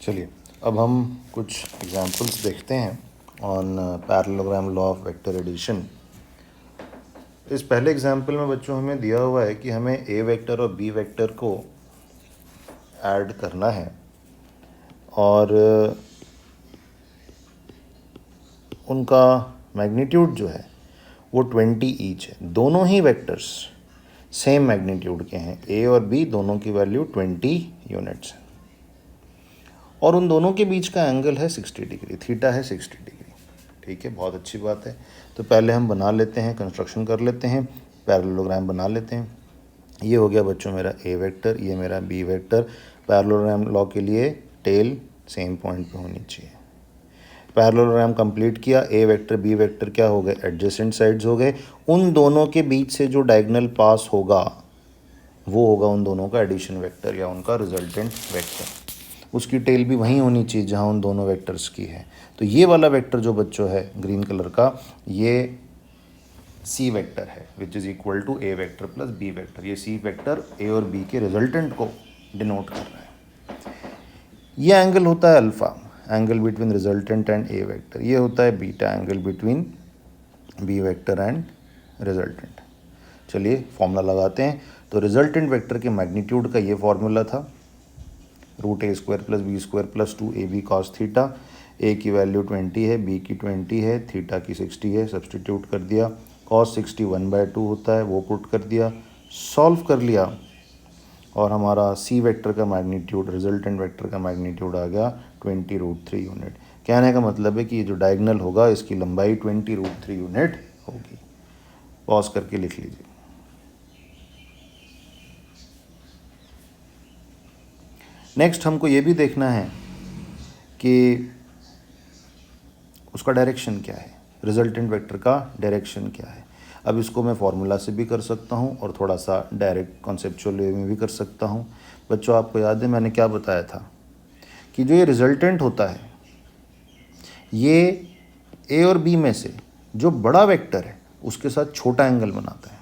चलिए अब हम कुछ एग्जांपल्स देखते हैं on parallelogram law of vector addition. इस पहले एग्जांपल में बच्चों हमें दिया हुआ है कि हमें ए वेक्टर और बी वेक्टर को ऐड करना है और उनका मैग्नीट्यूड जो है वो 20 ईच है। दोनों ही वेक्टर्स सेम मैग्नीट्यूड के हैं, ए और बी दोनों की वैल्यू 20 यूनिट्स है और उन दोनों के बीच का एंगल है 60 डिग्री, थीटा है 60 डिग्री। ठीक है, बहुत अच्छी बात है। तो पहले हम बना लेते हैं, कंस्ट्रक्शन कर लेते हैं, पैरेललोग्राम बना लेते हैं। ये हो गया बच्चों मेरा ए वेक्टर, ये मेरा बी वेक्टर। पैरेललोग्राम लॉ के लिए टेल सेम पॉइंट पे होनी चाहिए। पैरेललोग्राम कंप्लीट किया, ए वेक्टर बी वेक्टर क्या हो गए, एडजेसेंट साइड्स हो गए। उन दोनों के बीच से जो डायगोनल पास होगा वो होगा उन दोनों का एडिशन वेक्टर या उनका रिजल्टेंट वेक्टर। उसकी टेल भी वहीं होनी चाहिए जहाँ उन दोनों वेक्टर्स की है। तो ये वाला वेक्टर जो बच्चों है ग्रीन कलर का, ये सी वेक्टर है which is equal to A vector plus B vector. ये सी वेक्टर ए और बी के रिजल्टेंट को डिनोट कर रहा है। ये एंगल होता है alpha, angle between resultant and A vector. ये होता है beta, angle between B vector and resultant. चलिए फॉर्मूला लगाते हैं। तो रिजल्टेंट वेक्टर के मैग्नीट्यूड का ये फॉर्मूला था, रूट ए square plus B square plus 2ab cos theta. ए की वैल्यू 20 है, बी की 20 है, थीटा की 60 है। सब्सटीट्यूट कर दिया, कॉस 60 1/2 होता है, वो पुट कर दिया, सॉल्व कर लिया और हमारा सी वेक्टर का मैग्नीट्यूड, रिजल्टेंट वेक्टर का मैग्नीट्यूड आ गया 20√3 यूनिट। कहने का मतलब है कि ये जो डायगोनल होगा इसकी लंबाई 20√3 यूनिट होगी। पॉज करके लिख लीजिए। नेक्स्ट हमको ये भी देखना है कि उसका डायरेक्शन क्या है, रिजल्टेंट वेक्टर का डायरेक्शन क्या है। अब इसको मैं फार्मूला से भी कर सकता हूँ और थोड़ा सा डायरेक्ट कॉन्सेप्चुअल वे में भी कर सकता हूँ। बच्चों आपको याद है मैंने क्या बताया था कि जो ये रिजल्टेंट होता है ये ए और बी में से जो बड़ा वेक्टर है उसके साथ छोटा एंगल बनाता है।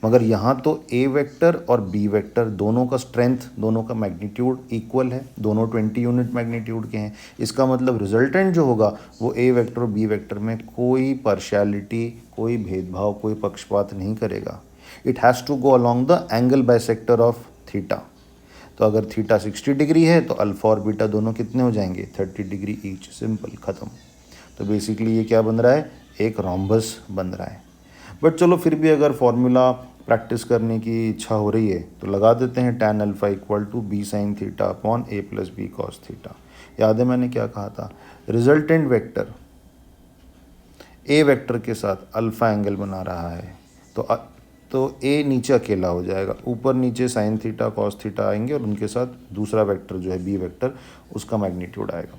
मगर यहाँ तो ए वेक्टर और बी वेक्टर दोनों का स्ट्रेंथ, दोनों का मैग्नीट्यूड इक्वल है, दोनों 20 यूनिट मैग्नीट्यूड के हैं। इसका मतलब रिजल्टेंट जो होगा वो ए वेक्टर और बी वेक्टर में कोई पार्शियलिटी, कोई भेदभाव, कोई पक्षपात नहीं करेगा। It has to go along the angle bisector of theta. तो अगर थीटा 60 डिग्री है तो अल्फा और बीटा दोनों कितने हो जाएंगे, 30 डिग्री ईच। सिंपल, ख़त्म। तो बेसिकली ये क्या बन रहा है, एक रोम्बस बन रहा है। बट चलो फिर भी अगर फॉर्मूला प्रैक्टिस करने की इच्छा हो रही है तो लगा देते हैं, tan alpha equal to B sine theta upon A plus B cos theta. याद है मैंने क्या कहा था, रिजल्टेंट वेक्टर ए वेक्टर के साथ अल्फ़ा एंगल बना रहा है तो ए नीचे अकेला हो जाएगा, ऊपर नीचे साइन थीटा कॉस थीटा आएंगे और उनके साथ दूसरा वेक्टर जो है बी वेक्टर, उसका मैग्नीट्यूड आएगा।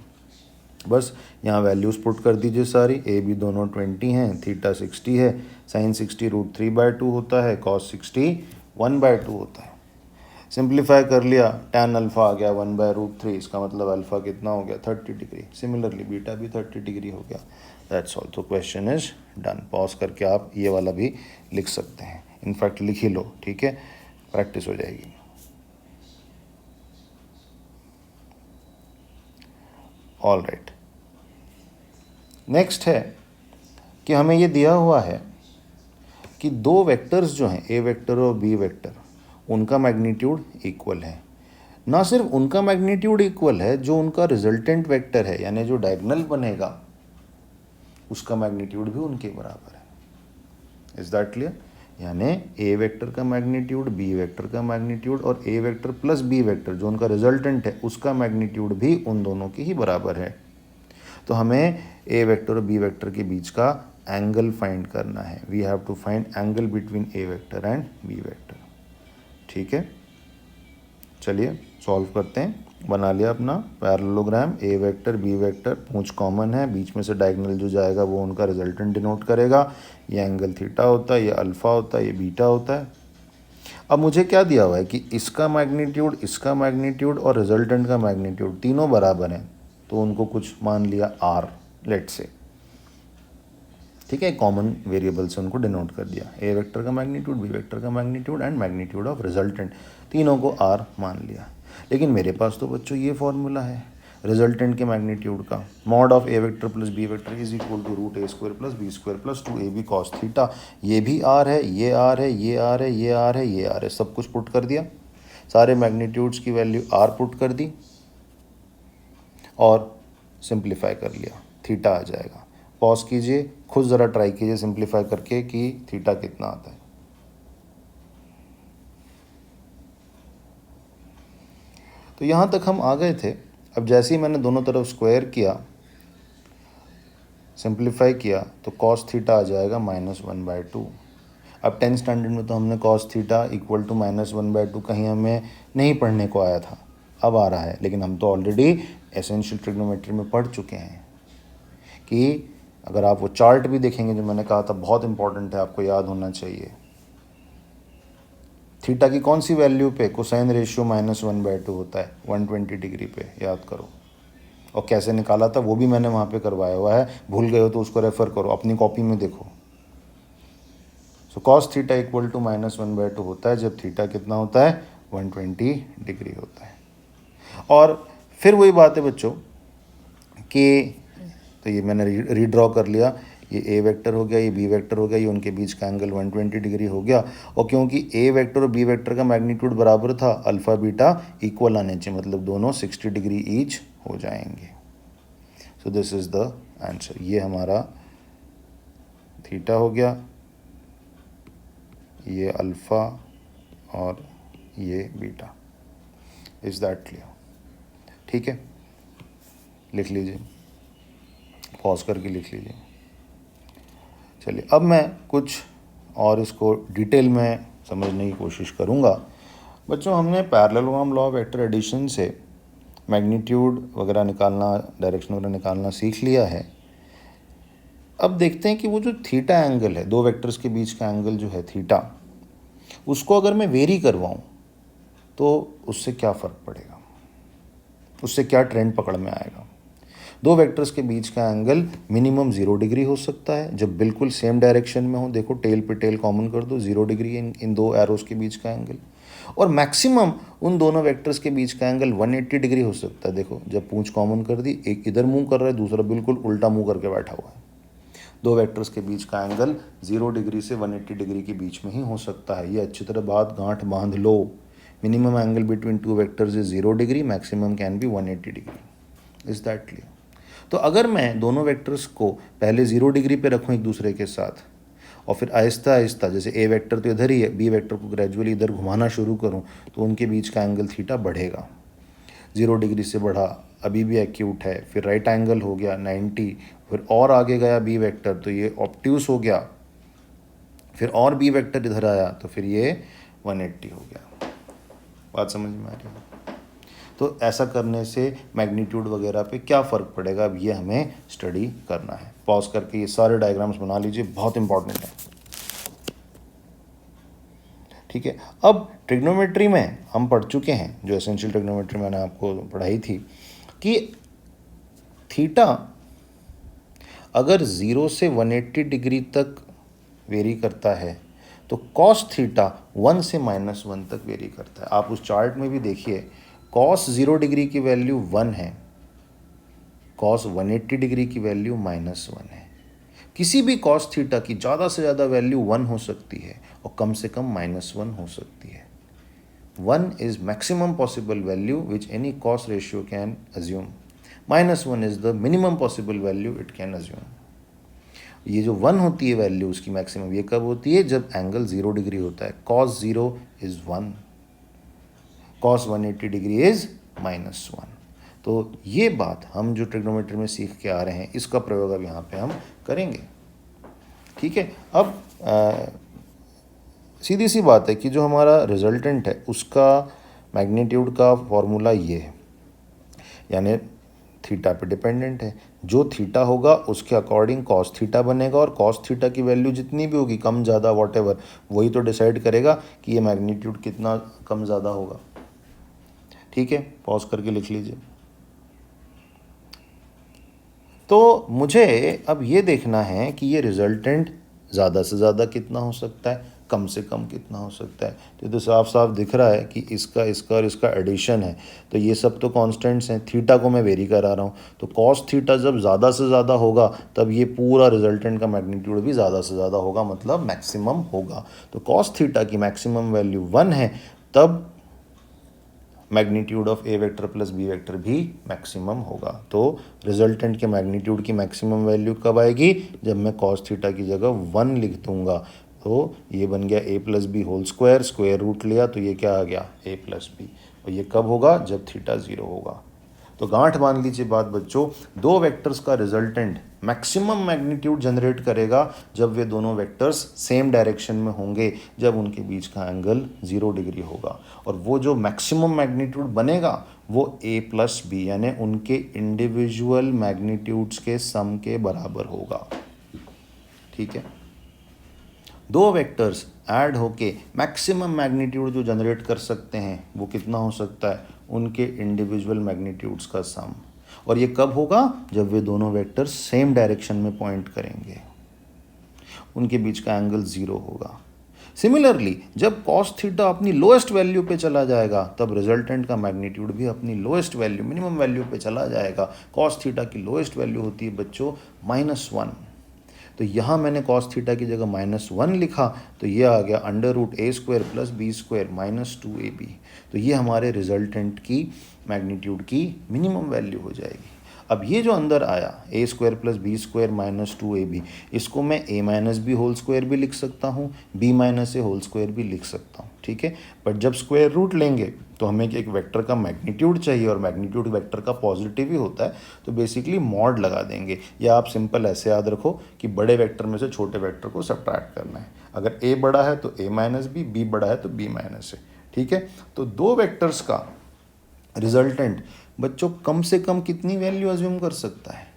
बस यहाँ वैल्यूज़ पुट कर दीजिए सारी। ए बी दोनों 20 हैं, थीटा 60 है, साइन 60 √3/2 होता है, कॉस 60 1/2 होता है। सिंप्लीफाई कर लिया, tan अल्फ़ा आ गया 1/√3। इसका मतलब अल्फ़ा कितना हो गया, 30 डिग्री। सिमिलरली बीटा भी 30 डिग्री हो गया। That's all. तो क्वेश्चन इज डन। पॉज करके आप ये वाला भी लिख सकते हैं, इनफैक्ट लिख ही लो, ठीक है, प्रैक्टिस हो जाएगी। ऑल राइट, नेक्स्ट है कि हमें ये दिया हुआ है कि दो वेक्टर्स जो हैं ए वेक्टर और बी वेक्टर, उनका मैग्नीट्यूड इक्वल है। ना सिर्फ उनका मैग्नीट्यूड इक्वल है, जो उनका रिजल्टेंट वेक्टर है यानी जो डायगोनल बनेगा उसका मैग्नीट्यूड भी उनके बराबर है। Is that clear? यानी ए वेक्टर का मैग्नीट्यूड, बी वेक्टर का मैग्नीट्यूड और ए वेक्टर प्लस बी वेक्टर जो उनका रिजल्टेंट है उसका मैग्नीट्यूड भी उन दोनों के ही बराबर है। तो हमें ए वेक्टर और बी वेक्टर के बीच का एंगल फाइंड करना है। We have to find angle between A vector and B vector. ठीक है, चलिए सॉल्व करते हैं। बना लिया अपना parallelogram, A vector B vector, पूंछ कॉमन है, बीच में से डायगोनल जो जाएगा वो उनका रिजल्टेंट डिनोट करेगा। ये एंगल थीटा होता है, ये अल्फ़ा होता है, ये बीटा होता है। अब मुझे क्या दिया हुआ है कि इसका मैग्नीट्यूड और रिजल्टेंट का मैग्नीट्यूड तीनों बराबर हैं, तो उनको कुछ मान लिया आर, लेट से, ठीक है, कॉमन वेरिएबल से उनको डिनोट कर दिया। ए वेक्टर का मैग्नीट्यूड, बी वेक्टर का magnitude and magnitude of resultant, तीनों को आर मान लिया। लेकिन मेरे पास तो बच्चों ये फॉर्मूला है रिजल्टेंट के मैग्नीट्यूड का, mod of A vector plus B vector is equal to root A square plus B square plus 2ab cos theta. ये भी आर है, ये आर है, ये आर है, ये आर है, ये आर है, सब कुछ पुट कर दिया, सारे मैग्नीट्यूड्स की वैल्यू आर पुट कर दी और सिंप्लीफाई कर लिया, थीटा आ जाएगा। पॉज कीजिए, खुद ज़रा ट्राई कीजिए सिंप्लीफाई करके कि थीटा कितना आता है। तो यहाँ तक हम आ गए थे। अब जैसे ही मैंने दोनों तरफ स्क्वायर किया, सिंप्लीफाई किया, तो कॉस थीटा आ जाएगा -1/2। अब 10th स्टैंडर्ड में तो हमने कॉस थीटा इक्वल टू -1/2 कहीं हमें नहीं पढ़ने को आया था, अब आ रहा है। लेकिन हम तो ऑलरेडी एसेंशियल ट्रिग्नोमेट्री में पढ़ चुके हैं कि अगर आप वो चार्ट भी देखेंगे जो मैंने कहा था बहुत इंपॉर्टेंट है, आपको याद होना चाहिए, थीटा की कौन सी वैल्यू पे कोसाइन रेशियो -1/2 होता है, 120 डिग्री पे, याद करो। और कैसे निकाला था वो भी मैंने वहाँ पे करवाया हुआ है, भूल गए हो तो उसको रेफ़र करो, अपनी कॉपी में देखो। So cos theta equal to -1/2 होता है जब थीटा कितना होता है, 120 डिग्री होता है। और फिर वही बात है बच्चों कि तो ये मैंने रीड्रॉ कर लिया, ये ए वेक्टर हो गया, ये बी वेक्टर हो गया, ये उनके बीच का एंगल 120 डिग्री हो गया। और क्योंकि ए वेक्टर और बी वेक्टर का मैग्नीट्यूड बराबर था, अल्फ़ा बीटा इक्वल आने चाहिए, मतलब दोनों 60 डिग्री ईच हो जाएंगे। So this is the answer. ये हमारा थीटा हो गया, ये अल्फ़ा और ये बीटा। Is that clear? ठीक है, लिख लीजिए, पॉज करके लिख लीजिए। चलिए अब मैं कुछ और इसको डिटेल में समझने की कोशिश करूँगा। बच्चों हमने parallelogram law of vector addition से मैग्नीट्यूड वगैरह निकालना, डायरेक्शन वगैरह निकालना सीख लिया है। अब देखते हैं कि वो जो थीटा एंगल है, दो वेक्टर्स के बीच का एंगल जो है थीटा, उसको अगर मैं वेरी करवाऊँ तो उससे क्या फ़र्क पड़ेगा, उससे क्या ट्रेंड पकड़ में आएगा। दो वेक्टर्स के बीच का एंगल मिनिमम 0 डिग्री हो सकता है जब बिल्कुल सेम डायरेक्शन में हो। देखो टेल पे टेल कॉमन कर दो, 0 डिग्री इन दो एरोस के बीच का एंगल। और मैक्सिमम उन दोनों वेक्टर्स के बीच का एंगल 180 डिग्री हो सकता है। देखो जब पूंछ कॉमन कर दी, एक इधर मुंह कर रहा है, दूसरा बिल्कुल उल्टा मुंह करके बैठा हुआ है। दो वेक्टर्स के बीच का एंगल 0 डिग्री से 180 डिग्री के बीच में ही हो सकता है। ये अच्छी तरह बात गांठ बांध लो। Minimum angle between two vectors is 0 degree, maximum can be 180 degree. Is that clear? तो अगर मैं दोनों वेक्टर्स को पहले 0 डिग्री पे रखूं एक दूसरे के साथ, और फिर आहिस्ता आहिस्ता, जैसे ए वेक्टर तो इधर ही है, बी वेक्टर को ग्रेजुअली इधर घुमाना शुरू करूं, तो उनके बीच का एंगल थीटा बढ़ेगा। 0 डिग्री से बढ़ा, अभी भी एक्यूट है, फिर राइट एंगल हो गया 90, फिर और आगे गया बी वेक्टर तो ये ऑब्ट्यूस हो गया, फिर और बी वेक्टर इधर आया तो फिर ये 180 हो गया। बात समझ में आ रही है? तो ऐसा करने से मैग्नीट्यूड वगैरह पे क्या फ़र्क पड़ेगा, अब ये हमें स्टडी करना है। पॉज करके ये सारे डायग्राम्स बना लीजिए, बहुत इंपॉर्टेंट है। ठीक है, अब ट्रिग्नोमेट्री में हम पढ़ चुके हैं, जो एसेंशियल ट्रिग्नोमेट्री मैंने आपको पढ़ाई थी, कि थीटा अगर 0 से 180 डिग्री तक वेरी करता है तो कॉस थीटा 1 से -1 तक वेरी करता है। आप उस चार्ट में भी देखिए, कॉस 0 डिग्री की वैल्यू 1 है, कॉस 180 डिग्री की वैल्यू -1 है। किसी भी कॉस थीटा की ज़्यादा से ज़्यादा वैल्यू 1 हो सकती है और कम से कम -1 हो सकती है। 1 is maximum possible value which any cos ratio can assume, -1 is the minimum possible value it can assume. ये जो 1 होती है वैल्यू उसकी मैक्सिमम, ये कब होती है, जब एंगल 0 डिग्री होता है। Cos 0 is 1, cos 180 degree is -1। तो ये बात हम जो ट्रिग्नोमेट्री में सीख के आ रहे हैं, इसका प्रयोग अब यहाँ पे हम करेंगे। ठीक है, अब सीधी सी बात है कि जो हमारा रिजल्टेंट है उसका मैग्नीट्यूड का फॉर्मूला ये है, यानी थीटा पे डिपेंडेंट है। जो थीटा होगा उसके अकॉर्डिंग कॉस थीटा बनेगा, और कॉस थीटा की वैल्यू जितनी भी होगी, कम ज़्यादा वॉटेवर, वही तो डिसाइड करेगा कि ये मैग्नीट्यूड कितना कम ज़्यादा होगा। ठीक है, पॉज करके लिख लीजिए। तो मुझे अब ये देखना है कि ये रिजल्टेंट ज़्यादा से ज़्यादा कितना हो सकता है, कम से कम कितना हो सकता है। तो साफ साफ दिख रहा है कि इसका इसका और इसका एडिशन है, तो ये सब तो कांस्टेंट्स हैं। थीटा को मैं वेरी करा रहा हूँ, तो कॉस थीटा जब ज़्यादा से ज़्यादा होगा तब ये पूरा रिजल्टेंट का मैग्नीट्यूड भी ज़्यादा से ज़्यादा होगा, मतलब मैक्सिमम होगा। तो कॉस थीटा की मैक्सिमम वैल्यू 1 है, तब magnitude of A vector plus B vector भी मैक्सिमम होगा। तो रिजल्टेंट के मैग्नीट्यूड की मैक्सिमम वैल्यू कब आएगी? जब मैं कॉस थीटा की जगह 1 लिख दूंगा। तो ये बन गया a plus b whole square, square root लिया तो ये क्या आ गया? A plus b. और ये कब होगा? जब थीटा 0 होगा। तो गांठ बांध लीजिए बात बच्चों, दो वेक्टर्स का रिजल्टेंट मैक्सिमम मैग्नीट्यूड जनरेट करेगा जब वे दोनों वेक्टर्स सेम डायरेक्शन में होंगे, जब उनके बीच का एंगल 0 डिग्री होगा। और वो जो मैक्सिमम मैग्नीट्यूड बनेगा वो ए प्लस बी यानी उनके इंडिविजुअल मैग्नीट्यूड्स के सम के बराबर होगा। ठीक है, दो वेक्टर्स ऐड होके मैक्सिमम मैग्नीट्यूड जो जनरेट कर सकते हैं वो कितना हो सकता है? उनके इंडिविजुअल मैग्नीट्यूड्स का सम। और ये कब होगा? जब वे दोनों वेक्टर्स सेम डायरेक्शन में पॉइंट करेंगे, उनके बीच का एंगल 0 होगा। सिमिलरली जब कॉस थीटा अपनी लोएस्ट वैल्यू पे चला जाएगा तब रिजल्टेंट का मैग्नीट्यूड भी अपनी लोएस्ट वैल्यू मिनिमम वैल्यू पे चला जाएगा। कॉस थीटा की लोएस्ट वैल्यू होती है बच्चों -1। तो यहाँ मैंने कॉस थीटा की जगह -1 लिखा, तो ये आ गया √a² + b² -2ab। तो ये हमारे रिजल्टेंट की मैग्नीट्यूड की मिनिमम वैल्यू हो जाएगी। अब ये जो अंदर आया a² + b² -2ab, इसको मैं a-b² भी लिख सकता हूँ, b-a² भी लिख सकता हूँ। ठीक है, बट जब स्क्वायर रूट लेंगे तो हमें एक वेक्टर का मैग्नीट्यूड चाहिए और मैग्नीट्यूड वेक्टर का पॉजिटिव ही होता है, तो बेसिकली मॉड लगा देंगे। या आप सिंपल ऐसे याद रखो कि बड़े वेक्टर में से छोटे वेक्टर को सब्ट्रैक्ट करना है। अगर a बड़ा है तो a-b, b बड़ा है तो b-a। ठीक है, तो दो वेक्टर्स का रिजल्टेंट बच्चों कम से कम कितनी वैल्यू अज्यूम कर सकता है?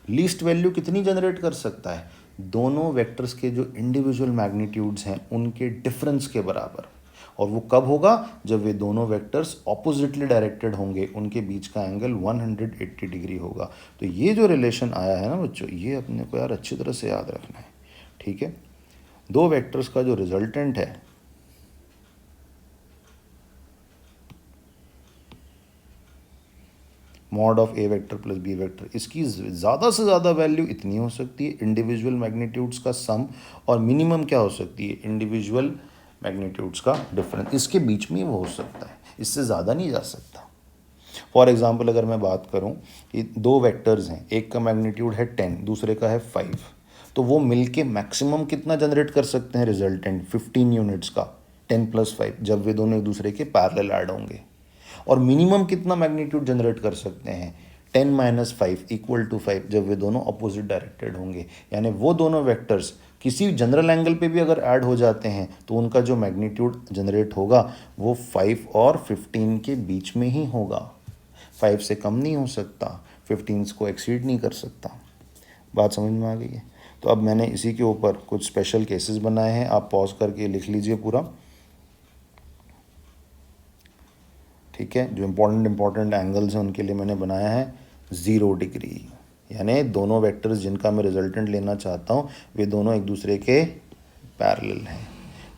लीस्ट वैल्यू कितनी जनरेट कर सकता है? दोनों वेक्टर्स के जो इंडिविजुअल मैग्नीट्यूड्स हैं उनके डिफरेंस के बराबर। और वो कब होगा? जब वे दोनों वेक्टर्स ऑपोजिटली डायरेक्टेड होंगे, उनके बीच का एंगल 180 डिग्री होगा। तो ये जो रिलेशन आया है ना बच्चों, ये अपने को यार अच्छी तरह से याद रखना है। ठीक है, दो वेक्टर्स का जो रिजल्टेंट है mod of A vector plus B vector, इसकी ज़्यादा से ज़्यादा वैल्यू इतनी हो सकती है इंडिविजुअल मैग्नीट्यूड्स का सम, और मिनिमम क्या हो सकती है? इंडिविजुअल मैग्नीट्यूड्स का डिफरेंस। इसके बीच में वो हो सकता है, इससे ज़्यादा नहीं जा सकता। फॉर एग्जांपल अगर मैं बात करूं कि दो वेक्टर्स हैं, एक का मैग्नीट्यूड है 10, दूसरे का है 5, तो वो मिलके मैक्सिमम कितना जनरेट कर सकते हैं? रिजल्टेंट 15 यूनिट्स का, 10 + 5, जब वे दोनों एक दूसरे के पैरेलल ऐड होंगे। और मिनिमम कितना मैग्नीट्यूड जनरेट कर सकते हैं? 10 - 5 = 5, जब वे दोनों अपोजिट डायरेक्टेड होंगे। यानी वो दोनों वेक्टर्स किसी जनरल एंगल पे भी अगर ऐड हो जाते हैं तो उनका जो मैग्नीट्यूड जनरेट होगा वो 5 और 15 के बीच में ही होगा। 5 से कम नहीं हो सकता, 15 को एक्सीड नहीं कर सकता। बात समझ में आ गई है? तो अब मैंने इसी के ऊपर कुछ स्पेशल केसेस बनाए हैं, आप पॉज करके लिख लीजिए पूरा। ठीक है, जो इम्पोर्टेंट एंगल्स हैं उनके लिए मैंने बनाया है 0 डिग्री, यानी दोनों वेक्टर्स जिनका मैं रिजल्टेंट लेना चाहता हूँ वे दोनों एक दूसरे के पैरेलल हैं।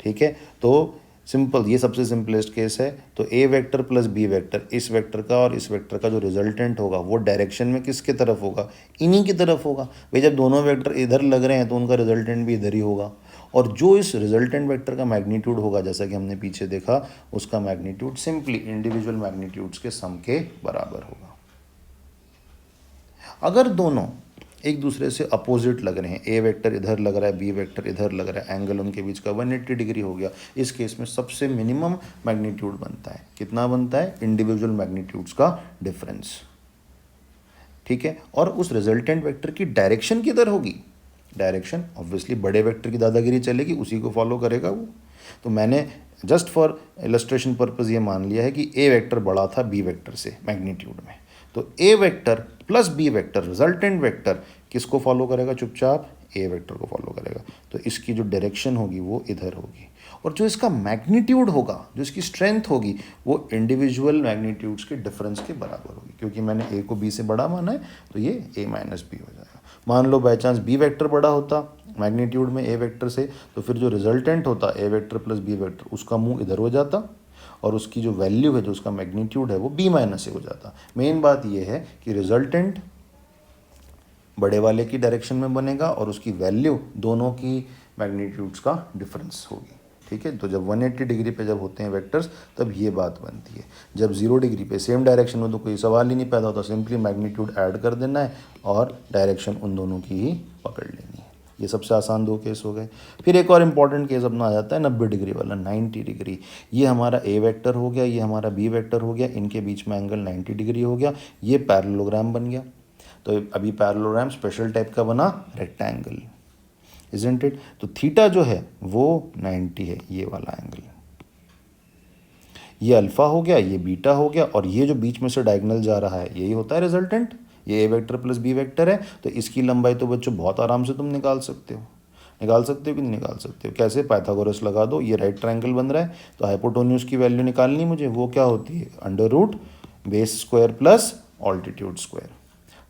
ठीक है, तो सिंपल, ये सबसे सिंपलेस्ट केस है। तो a vector plus B vector, इस वेक्टर का और इस वेक्टर का जो रिजल्टेंट होगा वो डायरेक्शन में किसके तरफ होगा? इन्हीं की तरफ होगा। भाई जब दोनों वेक्टर इधर लग रहे हैं तो उनका रिजल्टेंट भी इधर ही होगा। और जो इस रिजल्टेंट वेक्टर का मैग्नीट्यूड होगा, जैसा कि हमने पीछे देखा, उसका मैग्नीट्यूड सिंपली इंडिविजुअल मैग्नीट्यूड्स के सम के बराबर होगा। अगर दोनों एक दूसरे से अपोजिट लग रहे हैं, ए वेक्टर इधर लग रहा है, बी वेक्टर इधर लग रहा है, एंगल उनके बीच का 180 डिग्री हो गया, इस केस में सबसे मिनिमम मैग्नीट्यूड बनता है। कितना बनता है? इंडिविजुअल मैग्नीट्यूड्स का डिफरेंस। ठीक है, और उस रिजल्टेंट वेक्टर की डायरेक्शन किधर होगी? डायरेक्शन ऑब्वियसली बड़े वेक्टर की दादागिरी चलेगी, उसी को फॉलो करेगा वो। तो मैंने जस्ट फॉर इलस्ट्रेशन पर्पज़ ये मान लिया है कि ए वेक्टर बड़ा था बी वेक्टर से मैग्नीट्यूड में, तो a vector plus B vector resultant vector किसको फॉलो करेगा? चुपचाप ए वेक्टर को फॉलो करेगा। तो इसकी जो डायरेक्शन होगी वो इधर होगी, और जो इसका मैग्नीट्यूड होगा, जो इसकी स्ट्रेंथ होगी, वो इंडिविजुअल मैग्नीट्यूड्स के डिफरेंस के बराबर होगी। क्योंकि मैंने ए को बी से बड़ा माना है तो ये a - b हो जाएगा। मान लो बाई चांस बी वेक्टर बड़ा होता, मैग्नीट्यूड में ए वेक्टर से, तो फिर जो रिजल्टेंट होता ए वेक्टर प्लस बी वेक्टर उसका मुंह इधर हो जाता और उसकी जो वैल्यू है, जो उसका मैग्नीट्यूड है, वो बी माइनस ए हो जाता। मेन बात ये है कि रिजल्टेंट बड़े वाले की डायरेक्शन में बनेगा और उसकी वैल्यू दोनों की मैग्नीट्यूड्स का डिफरेंस होगी। ठीक है, तो जब 180 डिग्री पे जब होते हैं वेक्टर्स तब ये बात बनती है। जब 0 डिग्री पे सेम डायरेक्शन में तो कोई सवाल ही नहीं पैदा होता, सिंपली मैग्नीट्यूड ऐड कर देना है और डायरेक्शन उन दोनों की ही पकड़ लेनी है। ये सबसे आसान दो केस हो गए। फिर एक और इम्पॉर्टेंट केस अपना आ जाता है 90 डिग्री वाला, 90 डिग्री। ये हमारा ए वेक्टर हो गया, ये हमारा बी वेक्टर हो गया, इनके बीच में एंगल 90 डिग्री हो गया, ये पैरेललोग्राम बन गया। तो अभी पैरेललोग्राम स्पेशल टाइप का बना, रेक्टेंगल, इजंट इट। तो थीटा जो है वो 90 है, ये वाला एंगल। ये अल्फा हो गया, ये बीटा हो गया, और ये जो बीच में से डायगोनल जा रहा है यही होता है रिजल्टेंट। ये ए वेक्टर प्लस बी वेक्टर है, तो इसकी लंबाई तो बच्चों बहुत आराम से तुम निकाल सकते हो। निकाल सकते हो कि नहीं निकाल सकते हो? कैसे? पाइथागोरस लगा दो, ये राइट ट्रायंगल बन रहा है, तो हाइपोटेन्यूज की वैल्यू निकालनी मुझे, वो क्या होती है? Under root base square plus altitude square.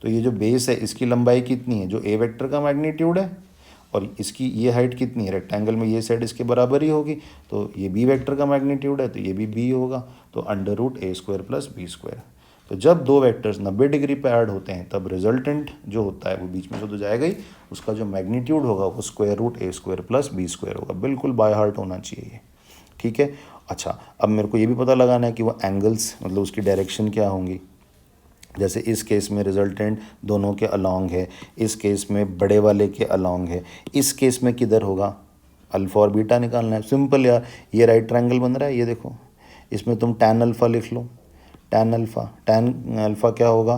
तो ये जो बेस है इसकी लंबाई कितनी है? जो ए वेक्टर का मैग्नीट्यूड है, और इसकी ये हाइट कितनी है? रेक्टेंगल में ये साइड इसके बराबर ही होगी, तो ये बी वेक्टर का मैग्नीट्यूड है, तो ये भी बी होगा, तो अंडर रूट ए स्क्वायर प्लस बी स्क्वायर। तो जब दो वेक्टर्स 90 डिग्री पे ऐड होते हैं तब रिजल्टेंट जो होता है वो बीच में से तो जाएगा ही, उसका जो मैग्नीट्यूड होगा वो स्क्वायर रूट ए स्क्वायर प्लस बी स्क्वायर होगा। बिल्कुल बाय हार्ट होना चाहिए, ठीक है। अच्छा, अब मेरे को ये भी पता लगाना है कि वो एंगल्स मतलब उसकी डायरेक्शन क्या होंगी। जैसे इस केस में रिजल्टेंट दोनों के अलॉन्ग है, इस केस में बड़े वाले के अलॉन्ग है, इस केस में किधर होगा? अल्फ़ा और बीटा निकालना है। सिंपल यार, ये राइट ट्रायंगल बन रहा है, ये देखो, इसमें तुम टैन अल्फ़ा लिख लो। टैन अल्फ़ा क्या होगा?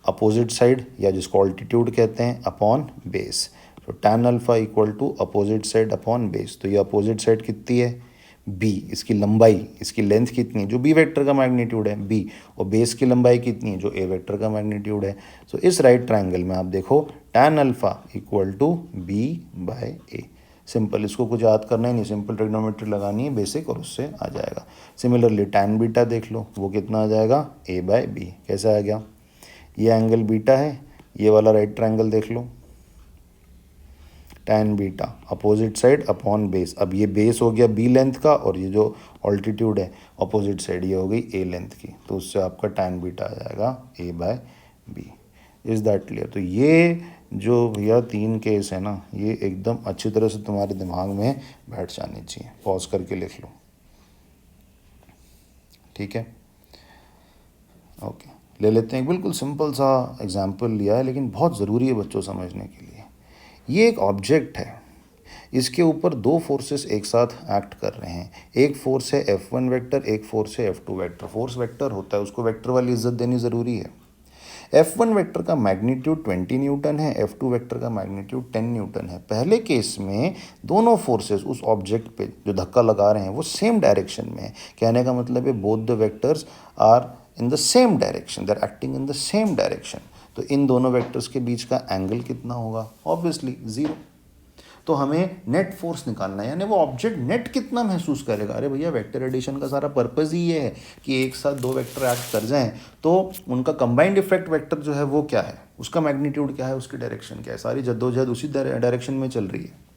अपोजिट साइड, या जिसको ऑल्टीट्यूड कहते हैं, अपॉन बेस। तो tan alpha equal to opposite side upon base. तो ये अपोजिट साइड कितनी है? बी। इसकी लंबाई, इसकी लेंथ कितनी है? जो बी वेक्टर का मैग्नीट्यूड है, बी। और बेस की लंबाई कितनी है? जो ए वेक्टर का मैग्नीट्यूड है। सो इस राइट ट्रायंगल में आप देखो tan alpha equal to B by A. Simple, इसको कुछ याद करना ही नहीं, सिंपल ट्रिग्नोमेट्री लगानी है बेसिक और उससे आ जाएगा। सिमिलरली टैन बीटा देख लो, वो कितना आ जाएगा? A by B. कैसा आ गया? ये एंगल बीटा है, ये वाला राइट ट्रायंगल देख लो, tan beta opposite side upon base. अब ये बेस हो गया बी लेंथ का, और ये जो ऑल्टीट्यूड है अपोजिट साइड ये हो गई ए लेंथ की, तो उससे आपका टैन बीटा आ जाएगा a by b. Is that clear? तो ये जो भैया 3 केस है ना, ये एकदम अच्छी तरह से तुम्हारे दिमाग में बैठ जानी चाहिए। पॉज करके लिख लो, ठीक है। ओके, ले लेते हैं। बिल्कुल सिंपल सा एग्जाम्पल लिया है, लेकिन बहुत ज़रूरी है बच्चों समझने के लिए। ये एक ऑब्जेक्ट है, इसके ऊपर दो फोर्सेस एक साथ एक्ट कर रहे हैं। एक फोर्स है F1 वेक्टर, एक फोर्स है F2 वेक्टर। फोर्स वेक्टर होता है, उसको वेक्टर वाली इज्जत देनी ज़रूरी है। F1 वेक्टर का मैग्नीट्यूड 20 न्यूटन है, F2 वेक्टर का मैग्नीट्यूड 10 न्यूटन है। पहले केस में दोनों फोर्सेस उस ऑब्जेक्ट पे जो धक्का लगा रहे हैं वो सेम डायरेक्शन में है। कहने का मतलब है both the vectors are in the same direction, they are acting in the same direction. तो इन दोनों वेक्टर्स के बीच का एंगल कितना होगा? ऑब्वियसली 0। तो हमें नेट फोर्स निकालना है, यानी वो ऑब्जेक्ट नेट कितना महसूस करेगा। अरे भैया, वेक्टर एडिशन का सारा पर्पज़ ही ये है कि एक साथ दो वेक्टर एक्ट कर जाएं, तो उनका कंबाइंड इफेक्ट वेक्टर जो है वो क्या है, उसका मैग्नीट्यूड क्या है, उसकी डायरेक्शन क्या है, सारी जद्दोजहद उसी डायरेक्शन में चल रही है।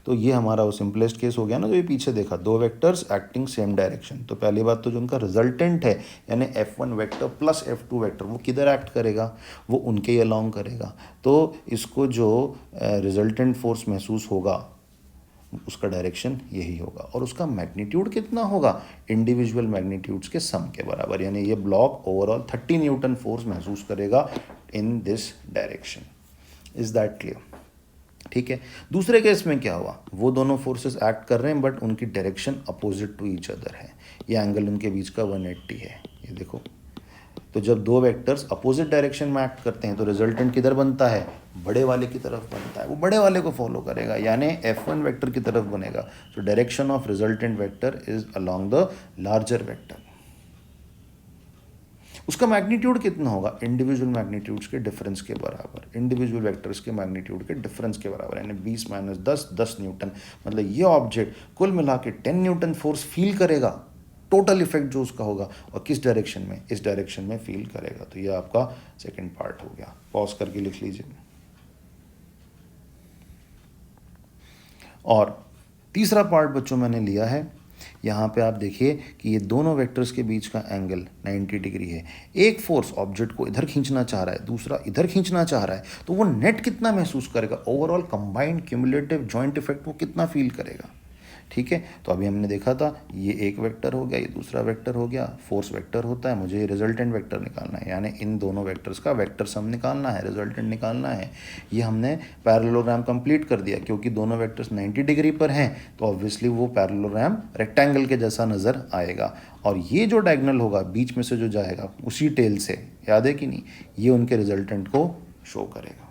तो ये हमारा वो सिंपलेस्ट केस हो गया ना, जो ये पीछे देखा, दो वेक्टर्स एक्टिंग सेम डायरेक्शन। तो पहली बात तो जो उनका रिजल्टेंट है यानी F1 vector plus F2 vector, वो किधर एक्ट करेगा? वो उनके ही अलॉन्ग करेगा। तो इसको जो रिजल्टेंट फोर्स महसूस होगा उसका डायरेक्शन यही होगा, और उसका मैग्नीट्यूड कितना होगा? इंडिविजुअल मैग्नीट्यूड्स के सम के बराबर। यानी ये ब्लॉक ओवरऑल 30 न्यूटन फोर्स महसूस करेगा in this direction. Is that clear? ठीक है। दूसरे केस में क्या हुआ? वो दोनों फोर्सेस एक्ट कर रहे हैं बट उनकी direction opposite to each other है। ये एंगल उनके बीच का 180 है, ये देखो। तो जब दो वेक्टर्स अपोजिट डायरेक्शन में एक्ट करते हैं तो रिजल्टेंट किधर बनता है? बड़े वाले की तरफ बनता है। वो बड़े वाले को फॉलो करेगा, यानी F1 वेक्टर की तरफ बनेगा। तो direction of resultant vector is along the larger vector. उसका मैग्नीट्यूड कितना होगा? इंडिविजुअल मैग्नीट्यूड्स के डिफरेंस के बराबर, इंडिविजुअल वेक्टर्स के मैग्नीट्यूड के डिफरेंस के बराबर, यानी 20 माइनस 10, 10 न्यूटन। मतलब ये ऑब्जेक्ट कुल मिला के 10 न्यूटन फोर्स फील करेगा, टोटल इफेक्ट जो उसका होगा, और किस डायरेक्शन में? इस डायरेक्शन में फील करेगा। तो ये आपका सेकेंड पार्ट हो गया। पॉज करके लिख लीजिए। और तीसरा पार्ट बच्चों मैंने लिया है, यहाँ पे आप देखिए कि ये दोनों वेक्टर्स के बीच का एंगल 90 डिग्री है। एक फोर्स ऑब्जेक्ट को इधर खींचना चाह रहा है, दूसरा इधर खींचना चाह रहा है, तो वो नेट कितना महसूस करेगा, overall combined cumulative joint effect वो कितना फील करेगा। ठीक है, तो अभी हमने देखा था ये एक वेक्टर हो गया, ये दूसरा वेक्टर हो गया, फोर्स वेक्टर होता है, मुझे रिजल्टेंट वेक्टर निकालना है, यानी इन दोनों वेक्टर्स का वेक्टर सम निकालना है, रिजल्टेंट निकालना है। ये हमने पैरेललोग्राम कंप्लीट कर दिया, क्योंकि दोनों वेक्टर्स 90 डिग्री पर हैं तो ऑब्वियसली वो पैरेललोग्राम रेक्टेंगल के जैसा नज़र आएगा। और ये जो डायगोनल होगा बीच में से जो जाएगा उसी टेल से, याद है कि नहीं, ये उनके रिजल्टेंट को शो करेगा।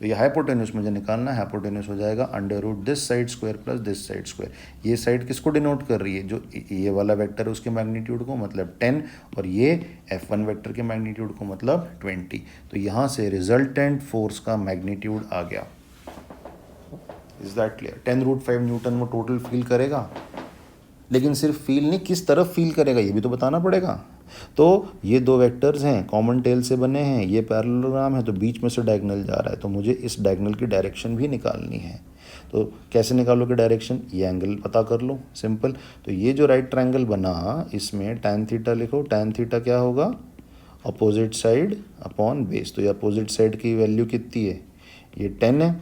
तो ये हाइपोटेन्यूस मुझे निकालना है, हाइपोटेन्यूस हो जाएगा under root this side square plus this side square. ये साइड किसको डिनोट कर रही है, जो ये वाला वेक्टर है उसके मैग्नीट्यूड को, मतलब 10, और ये F1 वेक्टर के मैग्नीट्यूड को मतलब 20। तो यहाँ से रिजल्टेंट फोर्स का मैग्नीट्यूड आ गया। Is that clear? 10√5 न्यूटन वो टोटल फील करेगा, लेकिन सिर्फ फील नहीं, किस तरफ फील करेगा ये भी तो बताना पड़ेगा। तो ये दो वेक्टर्स हैं, कॉमन टेल से बने हैं, ये पैरेललोग्राम है, तो बीच में से डायगोनल जा रहा है, तो मुझे इस डायगोनल की डायरेक्शन भी निकालनी है। तो कैसे निकालोगे डायरेक्शन, ये एंगल पता कर लो, सिंपल। तो ये जो राइट ट्रायंगल बना इसमें tan थीटा लिखो, tan थीटा क्या होगा, अपोजिट साइड अपॉन बेस। तो ये अपोजिट साइड की वैल्यू कितनी है, ये 10 है,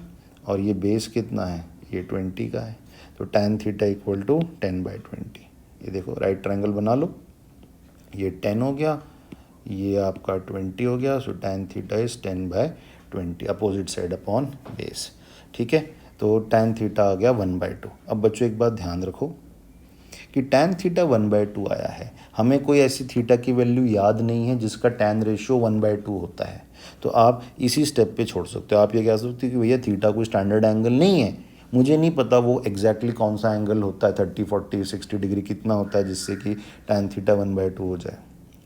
और ये बेस कितना है, ये 20 का है। तो tan थीटा इक्वल टू 10/20। ये देखो राइट ट्रायंगल बना लो, ये 10 हो गया, ये आपका 20 हो गया, सो tan theta is 10/20 opposite side upon base. ठीक है, तो tan थीटा आ गया 1/2। अब बच्चों एक बात ध्यान रखो कि tan थीटा 1/2 आया है, हमें कोई ऐसी थीटा की वैल्यू याद नहीं है जिसका tan रेशियो 1/2 होता है, तो आप इसी स्टेप पे छोड़ सकते हो। आप ये कह सकते हो कि भैया थीटा कोई स्टैंडर्ड एंगल नहीं है, मुझे नहीं पता वो एग्जैक्टली कौन सा एंगल होता है, 30, 40, 60 डिग्री कितना होता है जिससे कि tan थीटा 1/2 हो जाए,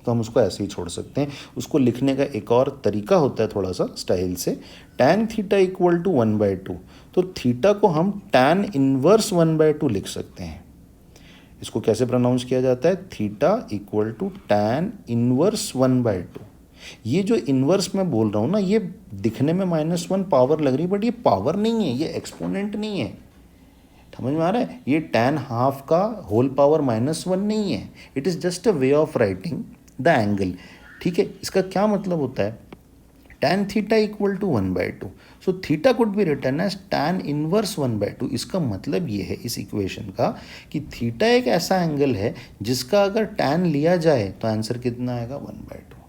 तो हम उसको ऐसे ही छोड़ सकते हैं। उसको लिखने का एक और तरीका होता है थोड़ा सा स्टाइल से, tan थीटा इक्वल टू 1/2, तो थीटा को हम tan इनवर्स 1/2 लिख सकते हैं। इसको कैसे प्रोनाउंस किया जाता है, theta equal to tan inverse 1/2। ये जो इन्वर्स मैं बोल रहा हूँ ना, ये दिखने में -1 पावर लग रही है, बट ये पावर नहीं है, ये एक्सपोनेंट नहीं है, समझ में आ रहा है। ये tan हाफ का होल पावर -1 नहीं है, it is just a way of writing the angle. ठीक है, इसका क्या मतलब होता है, tan theta equal to 1/2, so theta could be written as tan inverse 1/2। इसका मतलब ये है इस इक्वेशन का कि थीटा एक ऐसा एंगल है जिसका अगर tan लिया जाए तो आंसर कितना आएगा, 1/2।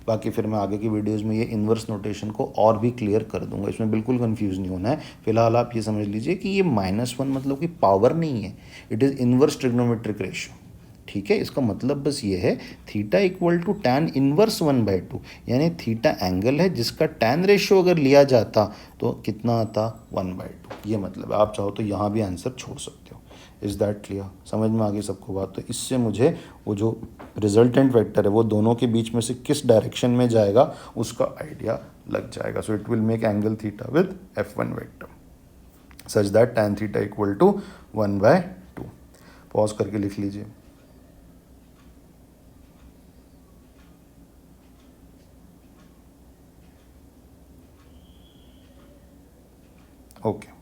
बाकी फिर मैं आगे की वीडियोस में ये इन्वर्स नोटेशन को और भी क्लियर कर दूंगा, इसमें बिल्कुल कंफ्यूज नहीं होना है। फिलहाल आप ये समझ लीजिए कि ये -1 मतलब कि पावर नहीं है, it is inverse trigonometric ratio. ठीक है, इसका मतलब बस ये है theta equal to tan inverse 1/2, यानी थीटा एंगल है जिसका tan रेशियो अगर लिया जाता तो कितना आता, 1/2। ये मतलब है, आप चाहो तो यहाँ भी आंसर छोड़ सकते हो। Is that clear? समझ में आ गई सबको बात? तो इससे मुझे वो जो रिजल्टेंट वेक्टर है वो दोनों के बीच में से किस डायरेक्शन में जाएगा उसका आइडिया लग जाएगा। So it will make angle theta with F1 vector such that tan theta equal to 1/2। Pause करके लिख लीजिए। ओके